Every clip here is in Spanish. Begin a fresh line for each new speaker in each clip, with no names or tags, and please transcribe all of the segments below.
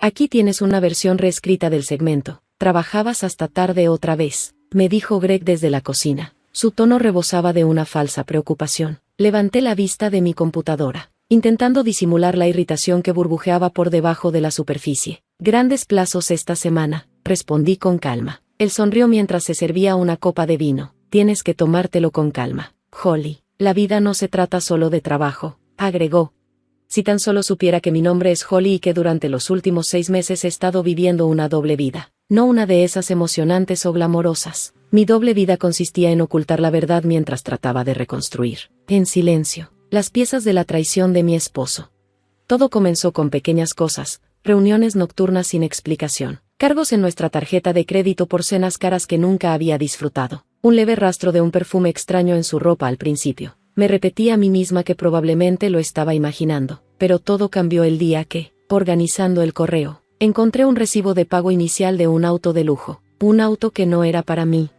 Aquí tienes una versión reescrita del segmento. Trabajabas hasta tarde otra vez, me dijo Greg desde la cocina. Su tono rebosaba de una falsa preocupación. Levanté la vista de mi computadora, intentando disimular la irritación que burbujeaba por debajo de la superficie. Grandes plazos esta semana, respondí con calma. Él sonrió mientras se servía una copa de vino. Tienes que tomártelo con calma, Holly. La vida no se trata solo de trabajo, agregó. Si tan solo supiera que mi nombre es Holly y que durante los últimos 6 meses he estado viviendo una doble vida. No una de esas emocionantes o glamorosas. Mi doble vida consistía en ocultar la verdad mientras trataba de reconstruir, en silencio, las piezas de la traición de mi esposo. Todo comenzó con pequeñas cosas, reuniones nocturnas sin explicación, cargos en nuestra tarjeta de crédito por cenas caras que nunca había disfrutado, un leve rastro de un perfume extraño en su ropa al principio. Me repetí a mí misma que probablemente lo estaba imaginando, pero todo cambió el día que, organizando el correo, encontré un recibo de pago inicial de un auto de lujo, un auto que no era para mí.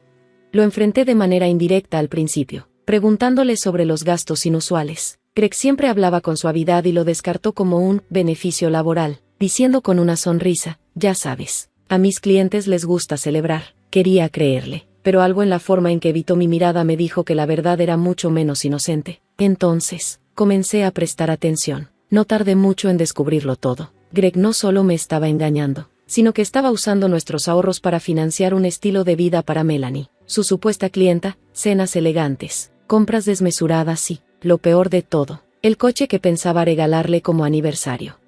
Lo enfrenté de manera indirecta al principio, preguntándole sobre los gastos inusuales. Greg siempre hablaba con suavidad y lo descartó como un beneficio laboral, diciendo con una sonrisa, ya sabes, a mis clientes les gusta celebrar. Quería creerle, pero algo en la forma en que evitó mi mirada me dijo que la verdad era mucho menos inocente. Entonces, comencé a prestar atención. No tardé mucho en descubrirlo todo. Greg no solo me estaba engañando, sino que estaba usando nuestros ahorros para financiar un estilo de vida para Melanie, su supuesta clienta, cenas elegantes, compras desmesuradas y, lo peor de todo, el coche que pensaba regalarle como aniversario.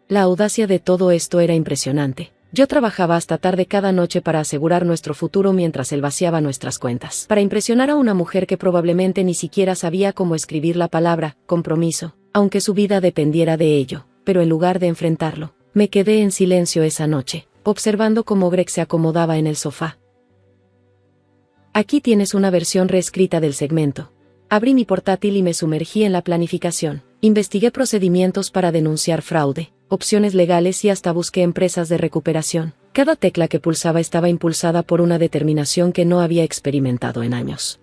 La audacia de todo esto era impresionante. Yo trabajaba hasta tarde cada noche para asegurar nuestro futuro mientras él vaciaba nuestras cuentas, para impresionar a una mujer que probablemente ni siquiera sabía cómo escribir la palabra compromiso, aunque su vida dependiera de ello. Pero en lugar de enfrentarlo, me quedé en silencio esa noche, observando cómo Greg se acomodaba en el sofá. Aquí tienes una versión reescrita del segmento. Abrí mi portátil y me sumergí en la planificación. Investigué procedimientos para denunciar fraude, opciones legales y hasta busqué empresas de recuperación. Cada tecla que pulsaba estaba impulsada por una determinación que no había experimentado en años.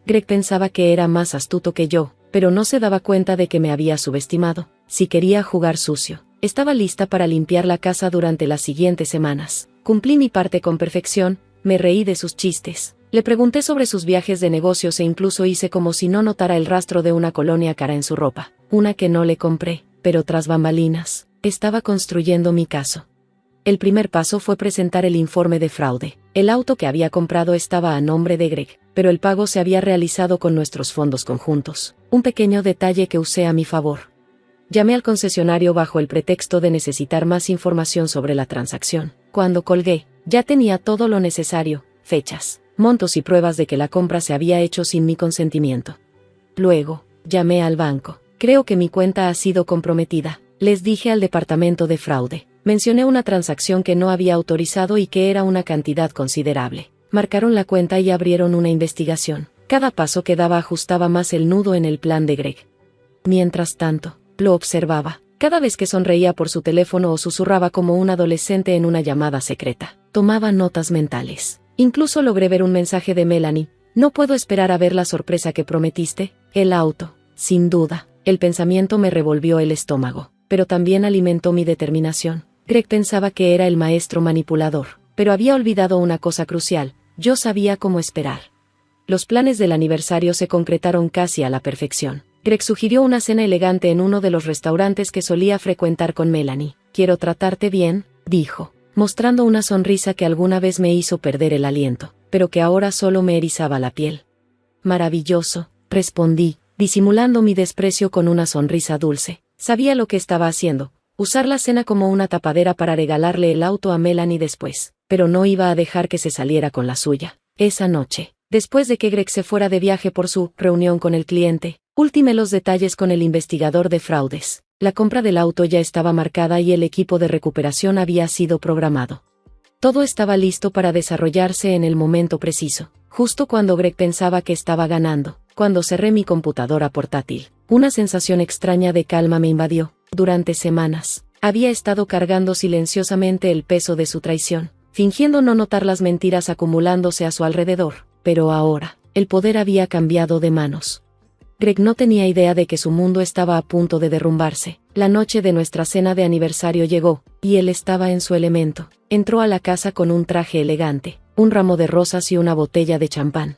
Greg pensaba que era más astuto que yo, pero no se daba cuenta de que me había subestimado. Si quería jugar sucio, estaba lista para limpiar la casa durante las siguientes semanas. Cumplí mi parte con perfección, me reí de sus chistes. Le pregunté sobre sus viajes de negocios e incluso hice como si no notara el rastro de una colonia cara en su ropa, una que no le compré, pero tras bambalinas, estaba construyendo mi caso. El primer paso fue presentar el informe de fraude. El auto que había comprado estaba a nombre de Greg, pero el pago se había realizado con nuestros fondos conjuntos, un pequeño detalle que usé a mi favor. Llamé al concesionario bajo el pretexto de necesitar más información sobre la transacción. Cuando colgué, ya tenía todo lo necesario, fechas, montos y pruebas de que la compra se había hecho sin mi consentimiento. Luego, llamé al banco. Creo que mi cuenta ha sido comprometida, les dije al departamento de fraude. Mencioné una transacción que no había autorizado y que era una cantidad considerable. Marcaron la cuenta y abrieron una investigación. Cada paso que daba ajustaba más el nudo en el plan de Greg. Mientras tanto, lo observaba. Cada vez que sonreía por su teléfono o susurraba como un adolescente en una llamada secreta, tomaba notas mentales. Incluso logré ver un mensaje de Melanie. No puedo esperar a ver la sorpresa que prometiste. El auto, sin duda. El pensamiento me revolvió el estómago, pero también alimentó mi determinación. Greg pensaba que era el maestro manipulador, pero había olvidado una cosa crucial. Yo sabía cómo esperar. Los planes del aniversario se concretaron casi a la perfección. Greg sugirió una cena elegante en uno de los restaurantes que solía frecuentar con Melanie. Quiero tratarte bien, dijo, mostrando una sonrisa que alguna vez me hizo perder el aliento, pero que ahora solo me erizaba la piel. Maravilloso, respondí, disimulando mi desprecio con una sonrisa dulce. Sabía lo que estaba haciendo, usar la cena como una tapadera para regalarle el auto a Melanie después, pero no iba a dejar que se saliera con la suya. Esa noche, después de que Greg se fuera de viaje por su reunión con el cliente, ultimé los detalles con el investigador de fraudes. La compra del auto ya estaba marcada y el equipo de recuperación había sido programado. Todo estaba listo para desarrollarse en el momento preciso, justo cuando Greg pensaba que estaba ganando. Cuando cerré mi computadora portátil, una sensación extraña de calma me invadió. Durante semanas, había estado cargando silenciosamente el peso de su traición, fingiendo no notar las mentiras acumulándose a su alrededor, pero ahora, el poder había cambiado de manos. Greg no tenía idea de que su mundo estaba a punto de derrumbarse. La noche de nuestra cena de aniversario llegó, y él estaba en su elemento. Entró a la casa con un traje elegante, un ramo de rosas y una botella de champán.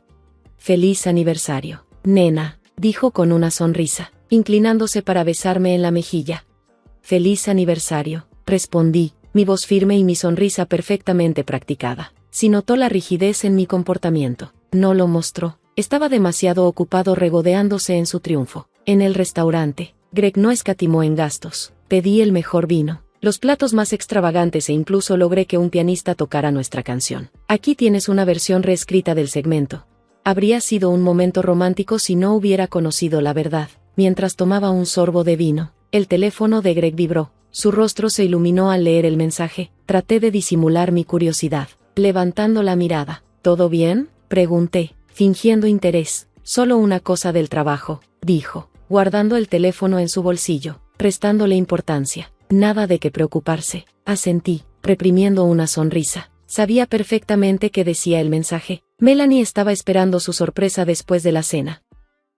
«Feliz aniversario, nena», dijo con una sonrisa, inclinándose para besarme en la mejilla. «Feliz aniversario», respondí, mi voz firme y mi sonrisa perfectamente practicada. Si notó la rigidez en mi comportamiento, no lo mostró. Estaba demasiado ocupado regodeándose en su triunfo. En el restaurante, Greg no escatimó en gastos. Pedí el mejor vino, los platos más extravagantes e incluso logré que un pianista tocara nuestra canción. Aquí tienes una versión reescrita del segmento. Habría sido un momento romántico si no hubiera conocido la verdad. Mientras tomaba un sorbo de vino, el teléfono de Greg vibró. Su rostro se iluminó al leer el mensaje. Traté de disimular mi curiosidad, levantando la mirada. «¿Todo bien?», pregunté, fingiendo interés. «Solo una cosa del trabajo», dijo, guardando el teléfono en su bolsillo, restándole importancia. «Nada de qué preocuparse», asentí, reprimiendo una sonrisa. Sabía perfectamente qué decía el mensaje. Melanie estaba esperando su sorpresa después de la cena.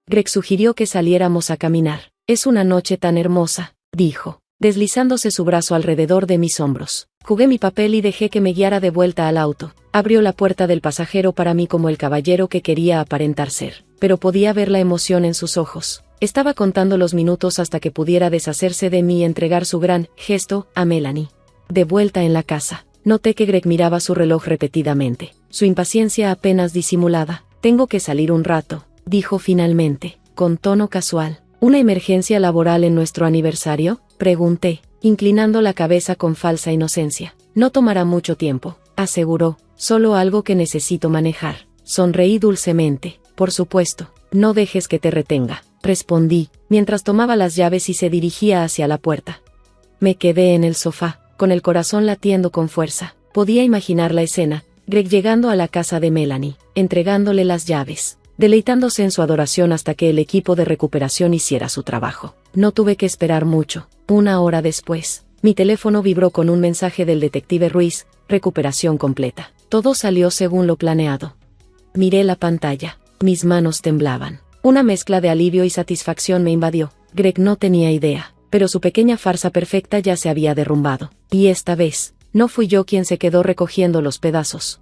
Greg sugirió que saliéramos a caminar. «Es una noche tan hermosa», dijo, deslizándose su brazo alrededor de mis hombros. Jugué mi papel y dejé que me guiara de vuelta al auto. Abrió la puerta del pasajero para mí como el caballero que quería aparentar ser, pero podía ver la emoción en sus ojos. Estaba contando los minutos hasta que pudiera deshacerse de mí y entregar su gran gesto a Melanie. De vuelta en la casa, noté que Greg miraba su reloj repetidamente, su impaciencia apenas disimulada. «Tengo que salir un rato», dijo finalmente, con tono casual. «¿Una emergencia laboral en nuestro aniversario?», pregunté, inclinando la cabeza con falsa inocencia. «No tomará mucho tiempo», aseguró, «solo algo que necesito manejar». Sonreí dulcemente. «Por supuesto, no dejes que te retenga», respondí, mientras tomaba las llaves y se dirigía hacia la puerta. Me quedé en el sofá, con el corazón latiendo con fuerza. Podía imaginar la escena, Greg llegando a la casa de Melanie, entregándole las llaves, deleitándose en su adoración hasta que el equipo de recuperación hiciera su trabajo. No tuve que esperar mucho. Una hora después, mi teléfono vibró con un mensaje del detective Ruiz: «Recuperación completa. Todo salió según lo planeado». Miré la pantalla. Mis manos temblaban. Una mezcla de alivio y satisfacción me invadió. Greg no tenía idea, pero su pequeña farsa perfecta ya se había derrumbado. Y esta vez, no fui yo quien se quedó recogiendo los pedazos.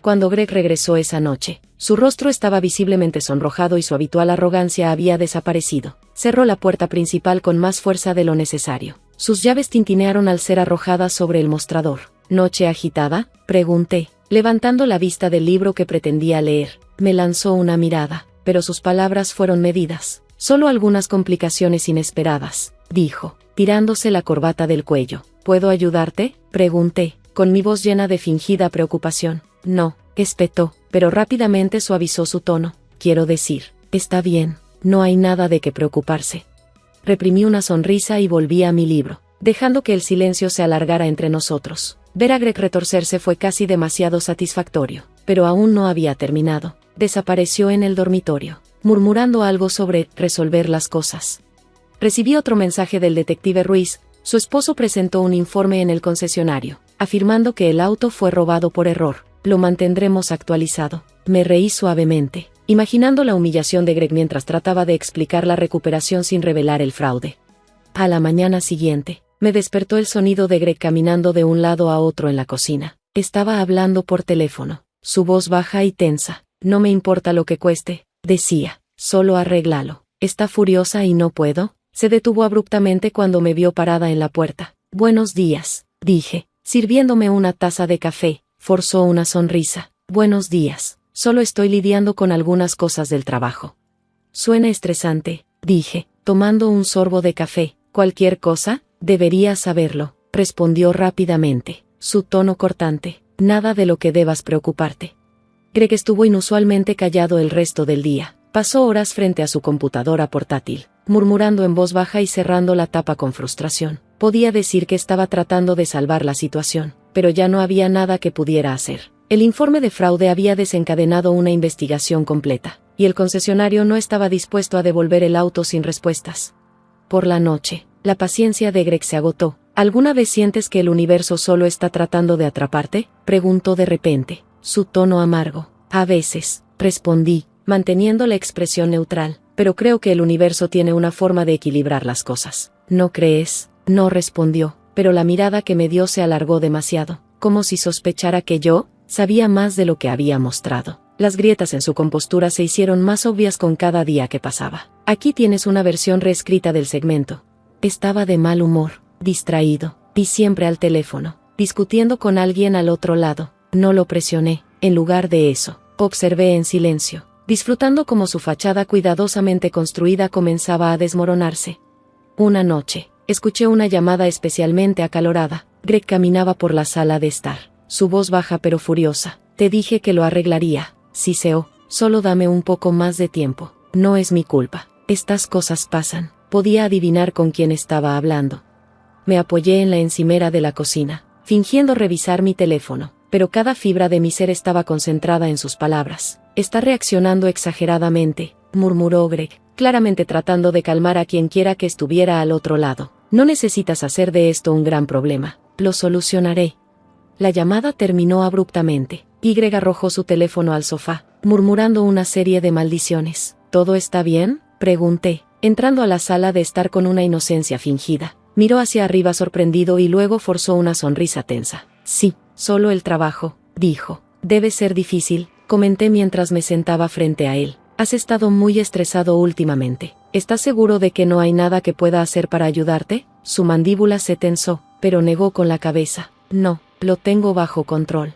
Cuando Greg regresó esa noche, su rostro estaba visiblemente sonrojado y su habitual arrogancia había desaparecido. Cerró la puerta principal con más fuerza de lo necesario. Sus llaves tintinearon al ser arrojadas sobre el mostrador. «¿Noche agitada?», pregunté, levantando la vista del libro que pretendía leer. Me lanzó una mirada, pero sus palabras fueron medidas. «Solo algunas complicaciones inesperadas», dijo, tirándose la corbata del cuello. «¿Puedo ayudarte?», pregunté, con mi voz llena de fingida preocupación. «No», espetó, pero rápidamente suavizó su tono. «Quiero decir, está bien, no hay nada de qué preocuparse». Reprimí una sonrisa y volví a mi libro, dejando que el silencio se alargara entre nosotros. Ver a Greg retorcerse fue casi demasiado satisfactorio, pero aún no había terminado. Desapareció en el dormitorio, murmurando algo sobre resolver las cosas. Recibí otro mensaje del detective Ruiz. Su esposo presentó un informe en el concesionario, afirmando que el auto fue robado por error. «Lo mantendremos actualizado». Me reí suavemente, imaginando la humillación de Greg mientras trataba de explicar la recuperación sin revelar el fraude. A la mañana siguiente, me despertó el sonido de Greg caminando de un lado a otro en la cocina. Estaba hablando por teléfono, su voz baja y tensa. «No me importa lo que cueste», decía, «solo arréglalo». «¿Está furiosa y no puedo?». Se detuvo abruptamente cuando me vio parada en la puerta. «Buenos días», dije, sirviéndome una taza de café. Forzó una sonrisa. «Buenos días, solo estoy lidiando con algunas cosas del trabajo». «Suena estresante», dije, tomando un sorbo de café. «¿Cualquier cosa?». «Deberías saberlo», respondió rápidamente, su tono cortante. «Nada de lo que debas preocuparte». Greg estuvo inusualmente callado el resto del día. Pasó horas frente a su computadora portátil, murmurando en voz baja y cerrando la tapa con frustración. Podía decir que estaba tratando de salvar la situación, pero ya no había nada que pudiera hacer. El informe de fraude había desencadenado una investigación completa, y el concesionario no estaba dispuesto a devolver el auto sin respuestas. Por la noche, la paciencia de Greg se agotó. «¿Alguna vez sientes que el universo solo está tratando de atraparte?», preguntó de repente, su tono amargo. «A veces», respondí, manteniendo la expresión neutral. pero creo que el universo tiene una forma de equilibrar las cosas. ¿No crees? No respondió, pero la mirada que me dio se alargó demasiado, como si sospechara que yo sabía más de lo que había mostrado. Las grietas en su compostura se hicieron más obvias con cada día que pasaba. Aquí tienes una versión reescrita del segmento. Estaba de mal humor, distraído, y siempre al teléfono, discutiendo con alguien al otro lado. No lo presioné. En lugar de eso, observé en silencio, disfrutando como su fachada cuidadosamente construida comenzaba a desmoronarse. Una noche, escuché una llamada especialmente acalorada. Greg caminaba por la sala de estar, su voz baja pero furiosa. Te dije que lo arreglaría. Siseo, solo dame un poco más de tiempo. No es mi culpa. Estas cosas pasan. Podía adivinar con quién estaba hablando. Me apoyé en la encimera de la cocina, fingiendo revisar mi teléfono, pero cada fibra de mi ser estaba concentrada en sus palabras. Está reaccionando exageradamente, murmuró Greg, claramente tratando de calmar a quien quiera que estuviera al otro lado. No necesitas hacer de esto un gran problema. Lo solucionaré. La llamada terminó abruptamente. Y Greg arrojó su teléfono al sofá, murmurando una serie de maldiciones. ¿Todo está bien?, pregunté, entrando a la sala de estar con una inocencia fingida. Miró hacia arriba sorprendido y luego forzó una sonrisa tensa. Sí, solo el trabajo, dijo. Debe ser difícil, comenté mientras me sentaba frente a él. Has estado muy estresado últimamente. ¿Estás seguro de que no hay nada que pueda hacer para ayudarte? Su mandíbula se tensó, pero negó con la cabeza. No, lo tengo bajo control.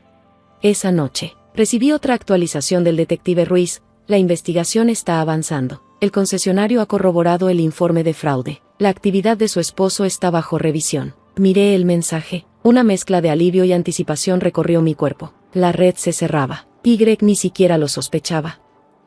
Esa noche, recibí otra actualización del detective Ruiz. La investigación está avanzando. El concesionario ha corroborado el informe de fraude. La actividad de su esposo está bajo revisión. Miré el mensaje. Una mezcla de alivio y anticipación recorrió mi cuerpo. La red se cerraba. Y Greg ni siquiera lo sospechaba.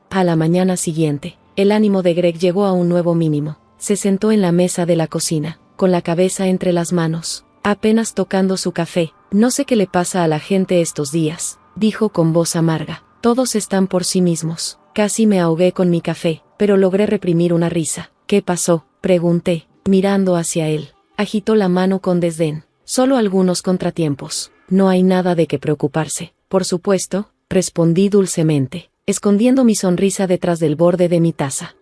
A la mañana siguiente, el ánimo de Greg llegó a un nuevo mínimo. Se sentó en la mesa de la cocina, con la cabeza entre las manos, apenas tocando su café. No sé qué le pasa a la gente estos días, dijo con voz amarga. Todos están por sí mismos. Casi me ahogué con mi café, pero logré reprimir una risa. ¿Qué pasó?, pregunté, mirando hacia él. Agitó la mano con desdén. Solo algunos contratiempos. No hay nada de qué preocuparse. Por supuesto, respondí dulcemente, escondiendo mi sonrisa detrás del borde de mi taza.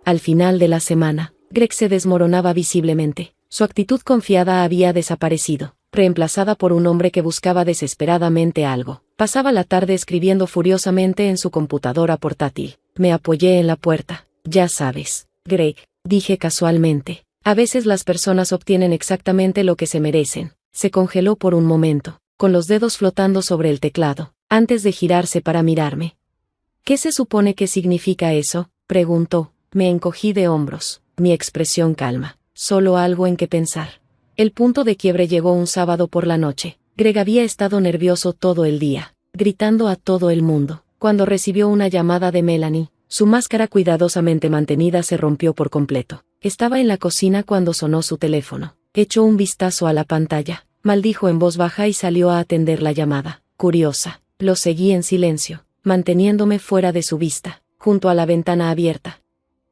Al final de la semana, Greg se desmoronaba visiblemente. Su actitud confiada había desaparecido, reemplazada por un hombre que buscaba desesperadamente algo. Pasaba la tarde escribiendo furiosamente en su computadora portátil. Me apoyé en la puerta. Ya sabes, Greg, dije casualmente. A veces las personas obtienen exactamente lo que se merecen. Se congeló por un momento, con los dedos flotando sobre el teclado, antes de girarse para mirarme. ¿Qué se supone que significa eso?, preguntó. Me encogí de hombros. Mi expresión calma. Solo algo en que pensar. El punto de quiebre llegó un sábado por la noche. Greg había estado nervioso todo el día, gritando a todo el mundo. Cuando recibió una llamada de Melanie, su máscara cuidadosamente mantenida se rompió por completo. Estaba en la cocina cuando sonó su teléfono. Echó un vistazo a la pantalla, maldijo en voz baja y salió a atender la llamada. Curiosa, lo seguí en silencio, manteniéndome fuera de su vista, junto a la ventana abierta.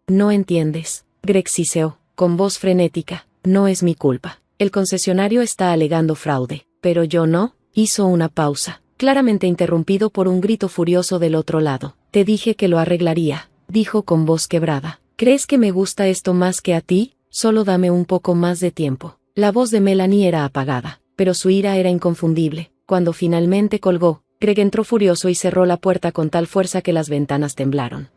No entiendes, Greg siseó, con voz frenética. No es mi culpa. El concesionario está alegando fraude, pero yo no. Hizo una pausa, claramente interrumpido por un grito furioso del otro lado. Te dije que lo arreglaría, dijo con voz quebrada. ¿Crees que me gusta esto más que a ti? Solo dame un poco más de tiempo. La voz de Melanie era apagada, pero su ira era inconfundible. Cuando finalmente colgó, Greg entró furioso y cerró la puerta con tal fuerza que las ventanas temblaron.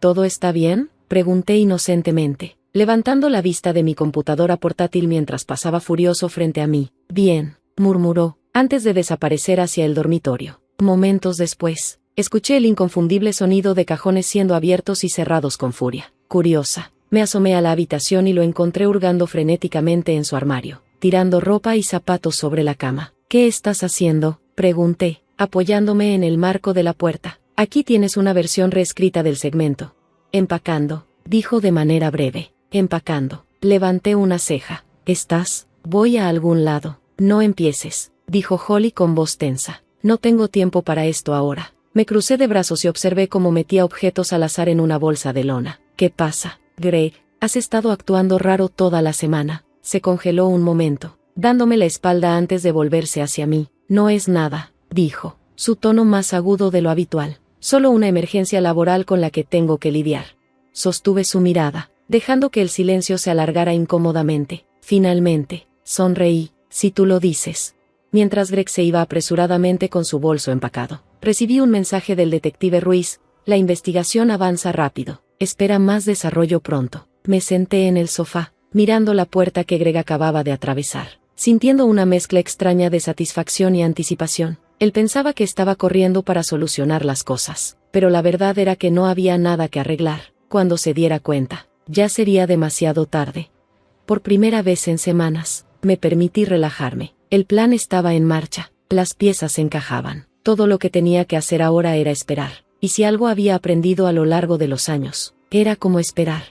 ¿Todo está bien?, pregunté inocentemente, levantando la vista de mi computadora portátil mientras pasaba furioso frente a mí. Bien, murmuró, antes de desaparecer hacia el dormitorio. Momentos después, escuché el inconfundible sonido de cajones siendo abiertos y cerrados con furia. Curiosa, me asomé a la habitación y lo encontré hurgando frenéticamente en su armario, tirando ropa y zapatos sobre la cama. ¿Qué estás haciendo?, pregunté, apoyándome en el marco de la puerta. Aquí tienes una versión reescrita del segmento. Empacando, dijo de manera breve. Empacando. Levanté una ceja. ¿Estás? Voy a algún lado. No empieces, dijo Holly con voz tensa. No tengo tiempo para esto ahora. Me crucé de brazos y observé cómo metía objetos al azar en una bolsa de lona. ¿Qué pasa, Greg? Has estado actuando raro toda la semana. Se congeló un momento, dándome la espalda antes de volverse hacia mí. No es nada, dijo, su tono más agudo de lo habitual. Solo una emergencia laboral con la que tengo que lidiar. Sostuve su mirada, dejando que el silencio se alargara incómodamente. Finalmente, sonreí. Si tú lo dices. Mientras Greg se iba apresuradamente con su bolso empacado, recibí un mensaje del detective Ruiz. La investigación avanza rápido. Espera más desarrollo pronto. Me senté en el sofá, mirando la puerta que Greg acababa de atravesar, sintiendo una mezcla extraña de satisfacción y anticipación. Él pensaba que estaba corriendo para solucionar las cosas, pero la verdad era que no había nada que arreglar. Cuando se diera cuenta, ya sería demasiado tarde. Por primera vez en semanas, me permití relajarme. El plan estaba en marcha, las piezas encajaban. Todo lo que tenía que hacer ahora era esperar. Y si algo había aprendido a lo largo de los años, era cómo esperar.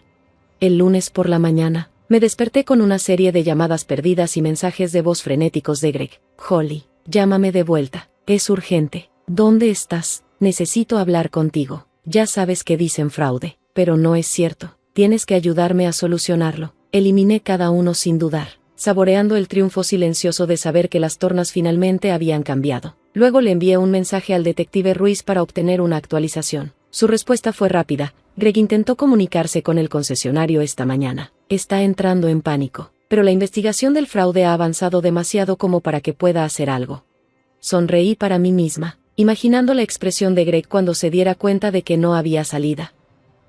El lunes por la mañana, me desperté con una serie de llamadas perdidas y mensajes de voz frenéticos de Greg. Holly, llámame de vuelta. Es urgente. ¿Dónde estás? Necesito hablar contigo. Ya sabes que dicen fraude, pero no es cierto. Tienes que ayudarme a solucionarlo. Eliminé cada uno sin dudar, saboreando el triunfo silencioso de saber que las tornas finalmente habían cambiado. Luego le envié un mensaje al detective Ruiz para obtener una actualización. Su respuesta fue rápida. Greg intentó comunicarse con el concesionario esta mañana. Está entrando en pánico, pero la investigación del fraude ha avanzado demasiado como para que pueda hacer algo. Sonreí para mí misma, imaginando la expresión de Greg cuando se diera cuenta de que no había salida.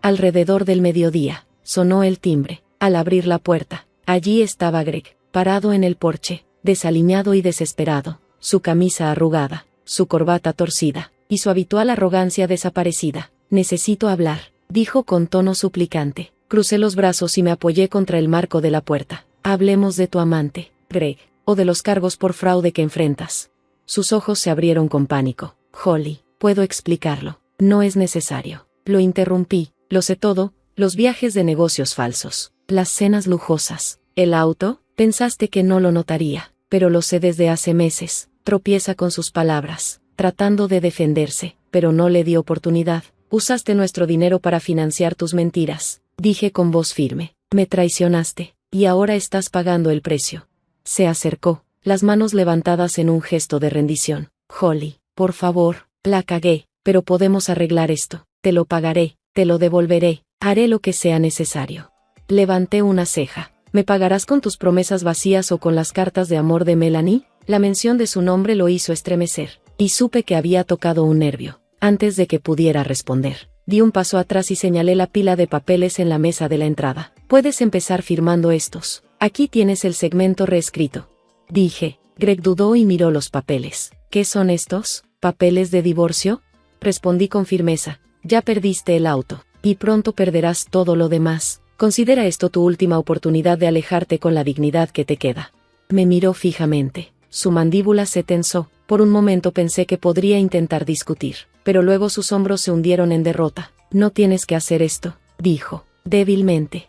Alrededor del mediodía, sonó el timbre. Al abrir la puerta, allí estaba Greg, parado en el porche, desaliñado y desesperado, su camisa arrugada, su corbata torcida, y su habitual arrogancia desaparecida. Necesito hablar, dijo con tono suplicante. Crucé los brazos y me apoyé contra el marco de la puerta. Hablemos de tu amante, Greg, o de los cargos por fraude que enfrentas. Sus ojos se abrieron con pánico. Holly, puedo explicarlo. No es necesario. Lo interrumpí. Lo sé todo, los viajes de negocios falsos. Las cenas lujosas. ¿El auto? Pensaste que no lo notaría, pero lo sé desde hace meses. Tropieza con sus palabras, tratando de defenderse, pero no le di oportunidad. Usaste nuestro dinero para financiar tus mentiras, dije con voz firme. Me traicionaste, y ahora estás pagando el precio. Se acercó, las manos levantadas en un gesto de rendición. Holly, por favor, la cagué, pero podemos arreglar esto. Te lo pagaré, te lo devolveré, haré lo que sea necesario. Levanté una ceja. ¿Me pagarás con tus promesas vacías o con las cartas de amor de Melanie? La mención de su nombre lo hizo estremecer, y supe que había tocado un nervio. Antes de que pudiera responder, di un paso atrás y señalé la pila de papeles en la mesa de la entrada. Puedes empezar firmando estos. Aquí tienes el segmento reescrito. Dije. Greg dudó y miró los papeles. ¿Qué son estos? ¿Papeles de divorcio? Respondí con firmeza. Ya perdiste el auto, y pronto perderás todo lo demás. Considera esto tu última oportunidad de alejarte con la dignidad que te queda. Me miró fijamente. Su mandíbula se tensó. Por un momento pensé que podría intentar discutir, pero luego sus hombros se hundieron en derrota. No tienes que hacer esto, dijo, débilmente.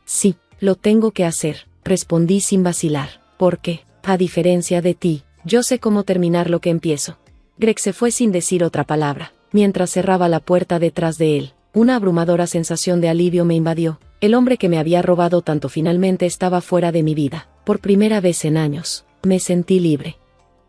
Sí, lo tengo que hacer, respondí sin vacilar, porque, a diferencia de ti, yo sé cómo terminar lo que empiezo. Greg se fue sin decir otra palabra. Mientras cerraba la puerta detrás de él, una abrumadora sensación de alivio me invadió. El hombre que me había robado tanto finalmente estaba fuera de mi vida. Por primera vez en años, me sentí libre.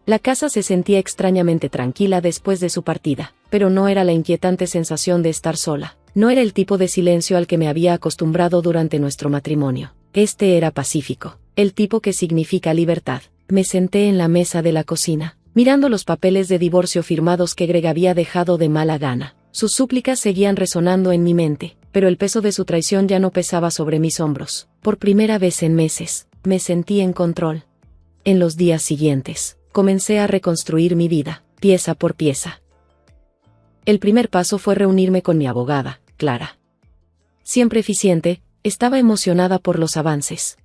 La casa se sentía extrañamente tranquila después de su partida, pero no era la inquietante sensación de estar sola. No era el tipo de silencio al que me había acostumbrado durante nuestro matrimonio. Este era pacífico, el tipo que significa libertad. Me senté en la mesa de la cocina, mirando los papeles de divorcio firmados que Greg había dejado de mala gana. Sus súplicas seguían resonando en mi mente, pero el peso de su traición ya no pesaba sobre mis hombros. Por primera vez en meses, me sentí en control. En los días siguientes, comencé a reconstruir mi vida, pieza por pieza. El primer paso fue reunirme con mi abogada, Clara. Siempre eficiente, estaba emocionada por los avances.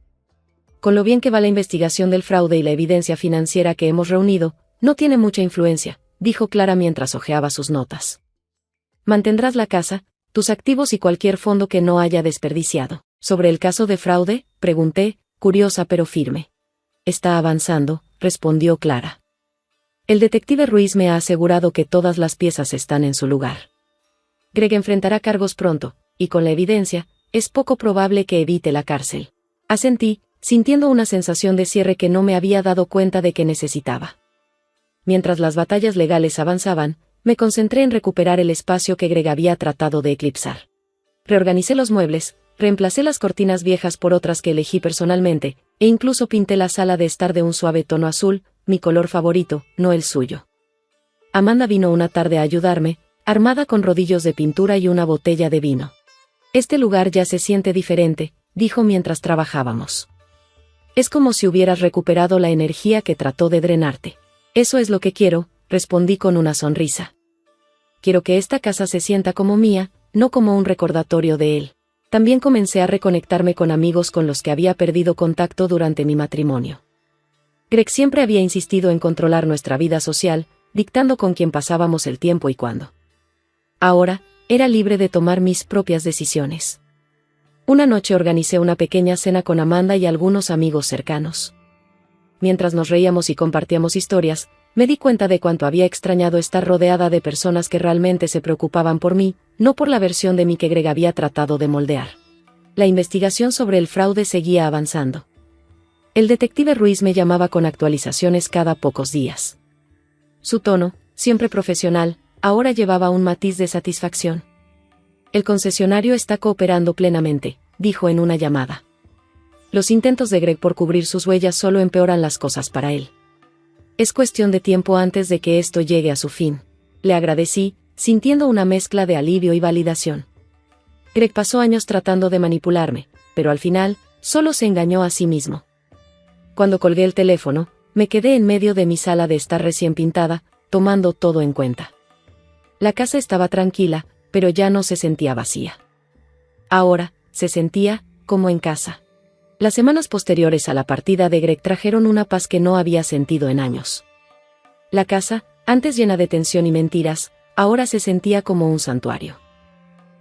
Con lo bien que va la investigación del fraude y la evidencia financiera que hemos reunido, no tiene mucha influencia, dijo Clara mientras hojeaba sus notas. Mantendrás la casa, tus activos y cualquier fondo que no haya desperdiciado. ¿Sobre el caso de fraude?, pregunté, curiosa pero firme. Está avanzando, respondió Clara. El detective Ruiz me ha asegurado que todas las piezas están en su lugar. Greg enfrentará cargos pronto, y con la evidencia, es poco probable que evite la cárcel. Asentí, sintiendo una sensación de cierre que no me había dado cuenta de que necesitaba. Mientras las batallas legales avanzaban, me concentré en recuperar el espacio que Greg había tratado de eclipsar. Reorganicé los muebles, reemplacé las cortinas viejas por otras que elegí personalmente, e incluso pinté la sala de estar de un suave tono azul, mi color favorito, no el suyo. Amanda vino una tarde a ayudarme, armada con rodillos de pintura y una botella de vino. Este lugar ya se siente diferente, dijo mientras trabajábamos. Es como si hubieras recuperado la energía que trató de drenarte. Eso es lo que quiero, respondí con una sonrisa. Quiero que esta casa se sienta como mía, no como un recordatorio de él. También comencé a reconectarme con amigos con los que había perdido contacto durante mi matrimonio. Greg siempre había insistido en controlar nuestra vida social, dictando con quién pasábamos el tiempo y cuándo. Ahora, era libre de tomar mis propias decisiones. Una noche organicé una pequeña cena con Amanda y algunos amigos cercanos. Mientras nos reíamos y compartíamos historias, me di cuenta de cuánto había extrañado estar rodeada de personas que realmente se preocupaban por mí, no por la versión de mí que Greg había tratado de moldear. La investigación sobre el fraude seguía avanzando. El detective Ruiz me llamaba con actualizaciones cada pocos días. Su tono, siempre profesional, ahora llevaba un matiz de satisfacción. El concesionario está cooperando plenamente, dijo en una llamada. Los intentos de Greg por cubrir sus huellas solo empeoran las cosas para él. Es cuestión de tiempo antes de que esto llegue a su fin. Le agradecí, sintiendo una mezcla de alivio y validación. Greg pasó años tratando de manipularme, pero al final, solo se engañó a sí mismo. Cuando colgué el teléfono, me quedé en medio de mi sala de estar recién pintada, tomando todo en cuenta. La casa estaba tranquila, pero ya no se sentía vacía. Ahora, se sentía como en casa. Las semanas posteriores a la partida de Greg trajeron una paz que no había sentido en años. La casa, antes llena de tensión y mentiras, ahora se sentía como un santuario.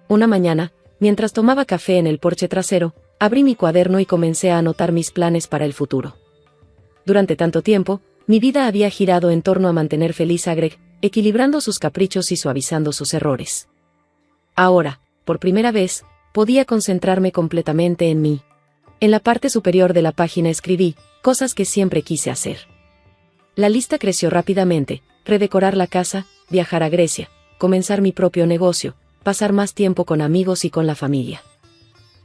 Una mañana, mientras tomaba café en el porche trasero, abrí mi cuaderno y comencé a anotar mis planes para el futuro. Durante tanto tiempo, mi vida había girado en torno a mantener feliz a Greg, equilibrando sus caprichos y suavizando sus errores. Ahora, por primera vez, podía concentrarme completamente en mí. En la parte superior de la página escribí, cosas que siempre quise hacer. La lista creció rápidamente: redecorar la casa, viajar a Grecia, comenzar mi propio negocio, pasar más tiempo con amigos y con la familia.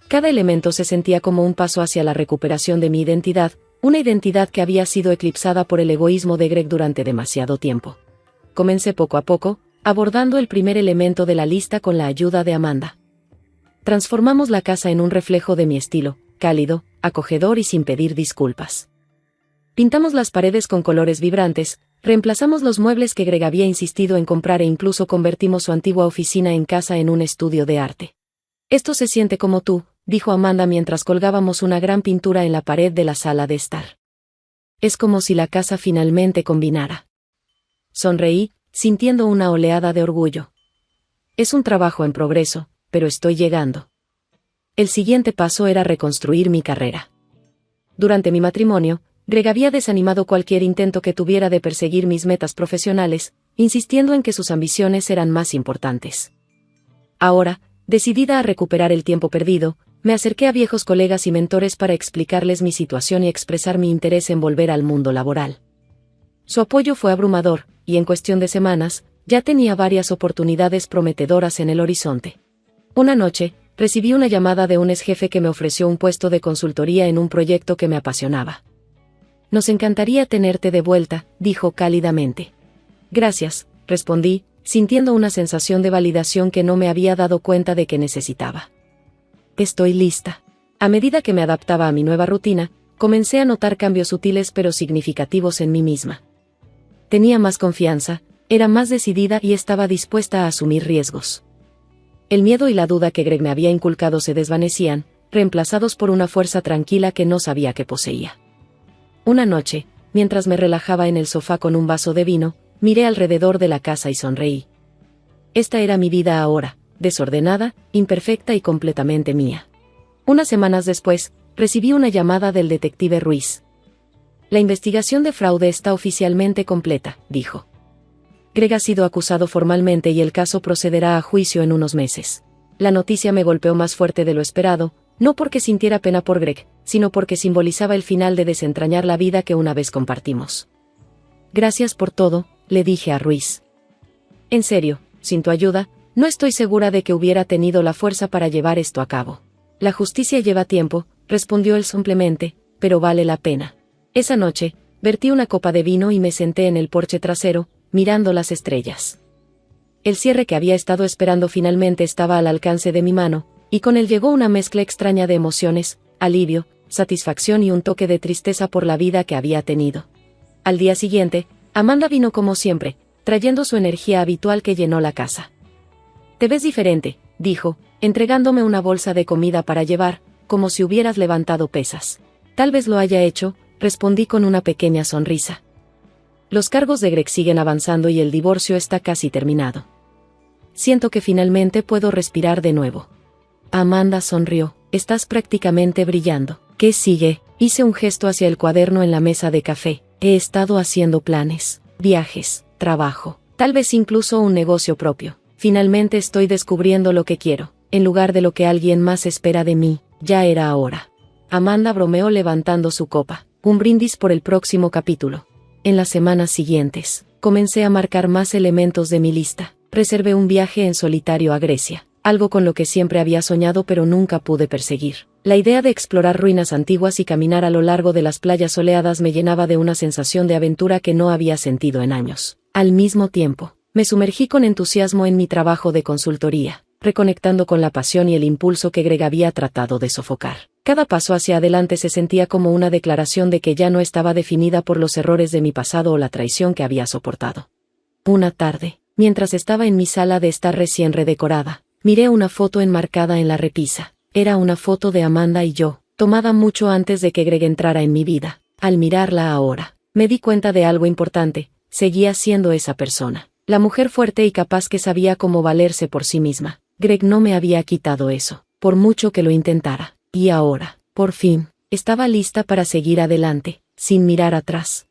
Cada elemento se sentía como un paso hacia la recuperación de mi identidad, una identidad que había sido eclipsada por el egoísmo de Greg durante demasiado tiempo. Comencé poco a poco, abordando el primer elemento de la lista con la ayuda de Amanda. Transformamos la casa en un reflejo de mi estilo, cálido, acogedor y sin pedir disculpas. Pintamos las paredes con colores vibrantes, reemplazamos los muebles que Greg había insistido en comprar e incluso convertimos su antigua oficina en casa en un estudio de arte. Esto se siente como tú, dijo Amanda mientras colgábamos una gran pintura en la pared de la sala de estar. Es como si la casa finalmente combinara. Sonreí, sintiendo una oleada de orgullo. Es un trabajo en progreso, pero estoy llegando. El siguiente paso era reconstruir mi carrera. Durante mi matrimonio, Greg había desanimado cualquier intento que tuviera de perseguir mis metas profesionales, insistiendo en que sus ambiciones eran más importantes. Ahora, decidida a recuperar el tiempo perdido, me acerqué a viejos colegas y mentores para explicarles mi situación y expresar mi interés en volver al mundo laboral. Su apoyo fue abrumador, y en cuestión de semanas, ya tenía varias oportunidades prometedoras en el horizonte. Una noche, recibí una llamada de un exjefe que me ofreció un puesto de consultoría en un proyecto que me apasionaba. Nos encantaría tenerte de vuelta, dijo cálidamente. Gracias, respondí, sintiendo una sensación de validación que no me había dado cuenta de que necesitaba. Estoy lista. A medida que me adaptaba a mi nueva rutina, comencé a notar cambios sutiles pero significativos en mí misma. Tenía más confianza, era más decidida y estaba dispuesta a asumir riesgos. El miedo y la duda que Greg me había inculcado se desvanecían, reemplazados por una fuerza tranquila que no sabía que poseía. Una noche, mientras me relajaba en el sofá con un vaso de vino, miré alrededor de la casa y sonreí. Esta era mi vida ahora, desordenada, imperfecta y completamente mía. Unas semanas después, recibí una llamada del detective Ruiz. La investigación de fraude está oficialmente completa, dijo. Greg ha sido acusado formalmente y el caso procederá a juicio en unos meses. La noticia me golpeó más fuerte de lo esperado, no porque sintiera pena por Greg, sino porque simbolizaba el final de desentrañar la vida que una vez compartimos. Gracias por todo, le dije a Ruiz. En serio, sin tu ayuda, No estoy segura de que hubiera tenido la fuerza para llevar esto a cabo. La justicia lleva tiempo, respondió él simplemente, pero vale la pena. Esa noche, vertí una copa de vino y me senté en el porche trasero, mirando las estrellas. El cierre que había estado esperando finalmente estaba al alcance de mi mano, y con él llegó una mezcla extraña de emociones, alivio, satisfacción y un toque de tristeza por la vida que había tenido. Al día siguiente, Amanda vino como siempre, trayendo su energía habitual que llenó la casa. «Te ves diferente», dijo, entregándome una bolsa de comida para llevar, como si hubieras levantado pesas. «Tal vez lo haya hecho», respondí con una pequeña sonrisa. Los cargos de Greg siguen avanzando y el divorcio está casi terminado. Siento que finalmente puedo respirar de nuevo. Amanda sonrió. «Estás prácticamente brillando». «¿Qué sigue?». Hice un gesto hacia el cuaderno en la mesa de café. «He estado haciendo planes, viajes, trabajo, tal vez incluso un negocio propio. Finalmente estoy descubriendo lo que quiero, en lugar de lo que alguien más espera de mí. Ya era hora». Amanda bromeó levantando su copa. Un brindis por el próximo capítulo. En las semanas siguientes, comencé a marcar más elementos de mi lista. Reservé un viaje en solitario a Grecia, algo con lo que siempre había soñado pero nunca pude perseguir. La idea de explorar ruinas antiguas y caminar a lo largo de las playas soleadas me llenaba de una sensación de aventura que no había sentido en años. Al mismo tiempo, me sumergí con entusiasmo en mi trabajo de consultoría, reconectando con la pasión y el impulso que Greg había tratado de sofocar. Cada paso hacia adelante se sentía como una declaración de que ya no estaba definida por los errores de mi pasado o la traición que había soportado. Una tarde, mientras estaba en mi sala de estar recién redecorada, miré una foto enmarcada en la repisa. Era una foto de Amanda y yo, tomada mucho antes de que Greg entrara en mi vida. Al mirarla ahora, me di cuenta de algo importante: seguía siendo esa persona, la mujer fuerte y capaz que sabía cómo valerse por sí misma. Greg no me había quitado eso, por mucho que lo intentara. Y ahora, por fin, estaba lista para seguir adelante, sin mirar atrás.